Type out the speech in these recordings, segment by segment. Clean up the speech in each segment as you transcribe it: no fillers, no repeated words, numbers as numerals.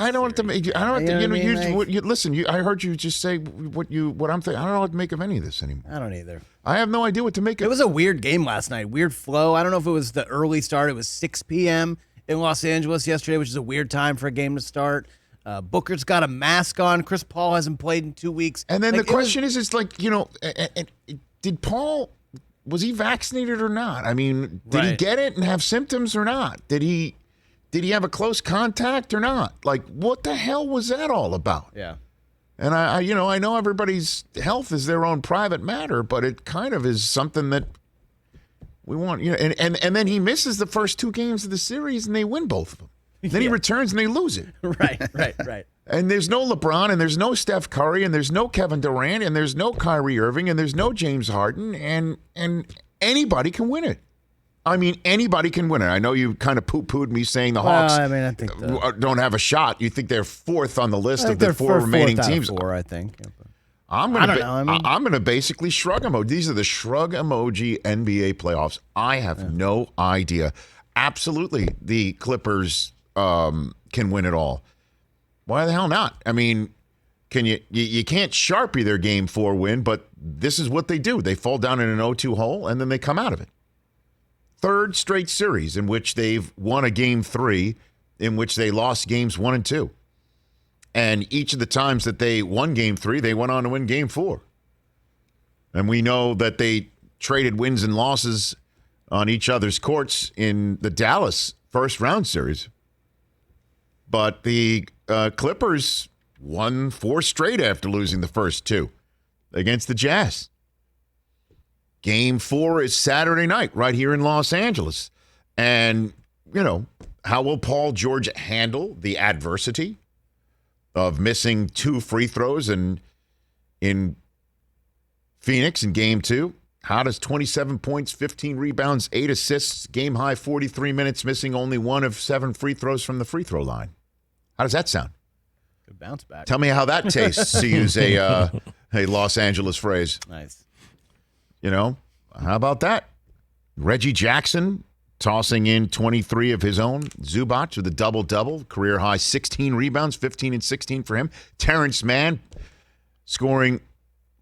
I don't want to make. I don't want to. Listen. I heard you just say what I'm thinking. I don't know what to make of any of this anymore. I don't either. I have no idea what to make of it. It was a weird game last night. Weird flow. I don't know if it was the early start. It was 6 p.m. in Los Angeles yesterday, which is a weird time for a game to start. Booker's got a mask on. Chris Paul hasn't played in 2 weeks. And then the question is, it's like, did Paul, was he vaccinated or not? I mean, did he get it and have symptoms or not? Did he have a close contact or not? Like, what the hell was that all about? Yeah. And I know everybody's health is their own private matter, but it kind of is something that we want. And then he misses the first 2 games of the series and they win both of them. Then he returns and they lose it. Right. And there's no LeBron and there's no Steph Curry and there's no Kevin Durant and there's no Kyrie Irving and there's no James Harden and anybody can win it. I mean, anybody can win it. I know you kind of poo-pooed me saying the Hawks I think don't have a shot. You think they're 4th on the list of the 4 remaining teams. 4, I think. Yeah, I'm going to basically shrug emoji. These are the shrug emoji NBA playoffs. I have no idea. Absolutely, the Clippers can win it all. Why the hell not? I mean, you can't Sharpie their Game 4 win, but this is what they do. They fall down in an 0-2 hole, and then they come out of it. 3rd straight series in which they've won a Game 3, in which they lost Games 1 and 2. And each of the times that they won Game 3, they went on to win Game 4. And we know that they traded wins and losses on each other's courts in the Dallas first-round series. But the Clippers won 4 straight after losing the first 2 against the Jazz. Game 4 is Saturday night right here in Los Angeles. And, how will Paul George handle the adversity of missing 2 free throws in Phoenix in Game 2? How does 27 points, 15 rebounds, 8 assists, game high 43 minutes, missing only 1 of 7 free throws from the free throw line? How does that sound? Good bounce back. Tell me how that tastes, to use a Los Angeles phrase. Nice. How about that? Reggie Jackson tossing in 23 of his own. Zubac with a double-double, career high 16 rebounds, 15 and 16 for him. Terrence Mann scoring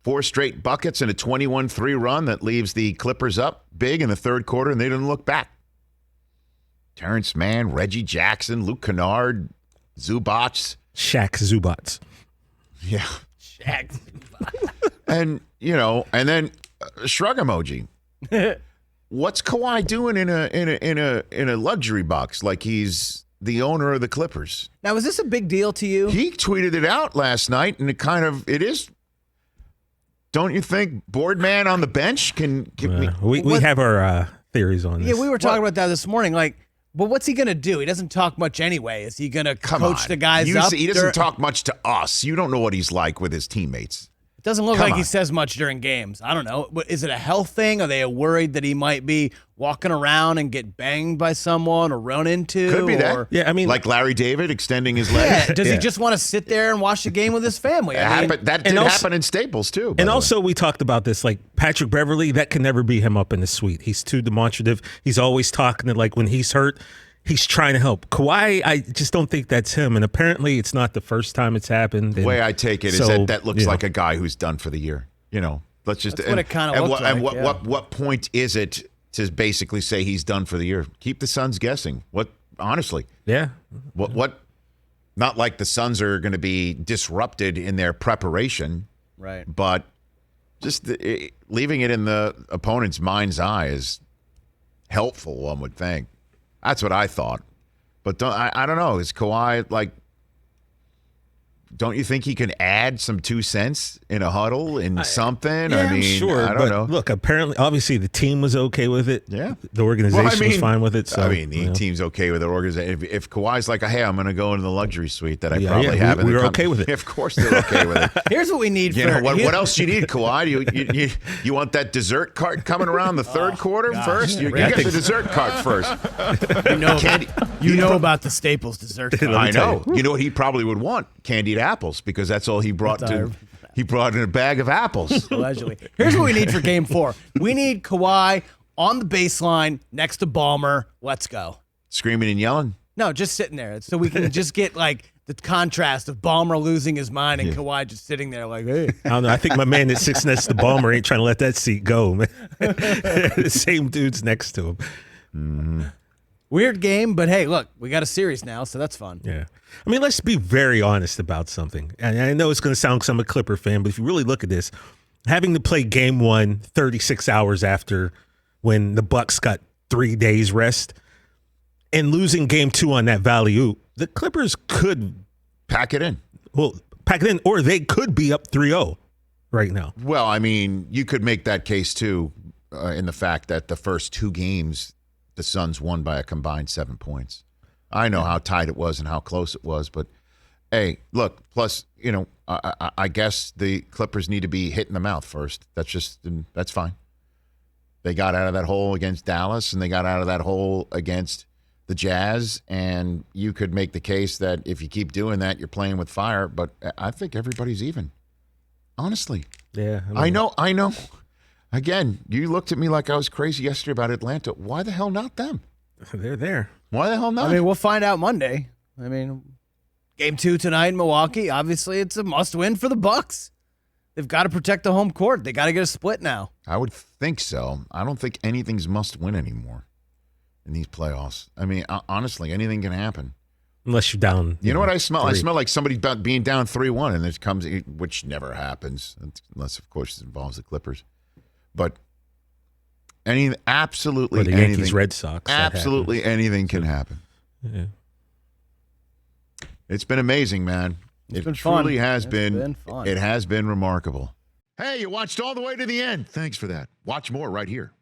4 straight buckets in a 21-3 run that leaves the Clippers up big in the third quarter, and they didn't look back. Terrence Mann, Reggie Jackson, Luke Kennard, Zubac. Shaq Zubac. Yeah. Shaq Zubac. And, and then shrug emoji. What's Kawhi doing in a luxury box like he's the owner of the Clippers? Now, is this a big deal to you? He tweeted it out last night, and it is. Don't you think board man on the bench can we have our theories on this. Yeah, we were talking about that this morning. But what's he going to do? He doesn't talk much anyway. Is he going to coach the guys up? He doesn't talk much to us. You don't know what he's like with his teammates. It doesn't look like he says much during games. I don't know. Is it a health thing? Are they worried that he might be walking around and get banged by someone or run into? Could be that. Yeah, I mean, like Larry David extending his leg. Yeah. Does he just want to sit there and watch the game with his family? That did happen in Staples, too. And also, we talked about this, like Patrick Beverley, that can never be him up in the suite. He's too demonstrative. He's always talking to, when he's hurt, he's trying to help. Kawhi, I just don't think that's him. And apparently it's not the first time it's happened. The way I take it is that looks like a guy who's done for the year. Let's just. That's what it kind of looks like. And what point is it to basically say he's done for the year? Keep the Suns guessing. Honestly. Yeah. What not like the Suns are going to be disrupted in their preparation. Right. But just leaving it in the opponent's mind's eye is helpful, one would think. That's what I thought. But I don't know. Is Kawhi don't you think he can add some 2 cents in a huddle in something? Yeah, I mean, sure, I don't know. Look, apparently, obviously, the team was okay with it. Yeah. The organization was fine with it. So, the team's okay with it. Organization. If Kawhi's like, hey, I'm going to go into the luxury suite that I probably have. We were okay with it. Of course they're okay with it. Here's what we need. What else do you need, Kawhi? You want that dessert cart coming around the third quarter first? You get the dessert cart first. You know about the Staples dessert cart. I know. You know what he probably would want? Candied apples, because that's all he brought He brought in a bag of apples. Allegedly. Here's what we need for Game 4. We need Kawhi on the baseline next to Ballmer. Let's go. Screaming and yelling? No, just sitting there. So we can just get the contrast of Ballmer losing his mind and Kawhi just sitting there like, hey. I don't know. I think my man that sits next to Ballmer ain't trying to let that seat go, man. The same dude's next to him. Mm-hmm. Weird game, but hey, look, we got a series now, so that's fun. Yeah. I mean, let's be very honest about something. And I know it's going to sound like I'm a Clipper fan, but if you really look at this, having to play game 1 36 hours after when the Bucks got 3 days rest and losing game 2 on that Valley-oop, the Clippers could pack it in. Well, pack it in, or they could be up 3-0 right now. Well, I mean, you could make that case too in the fact that the first 2 games, the Suns won by a combined 7 points. I know how tight it was and how close it was, but hey, look, plus, you know, I guess the Clippers need to be hit in the mouth first. That's fine. They got out of that hole against Dallas, and they got out of that hole against the Jazz, and you could make the case that if you keep doing that, you're playing with fire, but I think everybody's even. Honestly. Yeah. I know. Again, you looked at me like I was crazy yesterday about Atlanta. Why the hell not them? They're there. Why the hell not? I mean, we'll find out Monday. I mean, game 2 tonight in Milwaukee. Obviously, it's a must-win for the Bucks. They've got to protect the home court. They got to get a split now. I would think so. I don't think anything's must-win anymore in these playoffs. I mean, honestly, anything can happen. Unless you're down. You know what I smell? 3. I smell like somebody being down 3-1, and it comes, which never happens, unless, of course, it involves the Clippers. But absolutely or the anything. Yankees, Red Sox. Absolutely anything can happen. Yeah. It's been amazing, man. It's been truly fun. has been fun. It has been remarkable. Hey, you watched all the way to the end. Thanks for that. Watch more right here.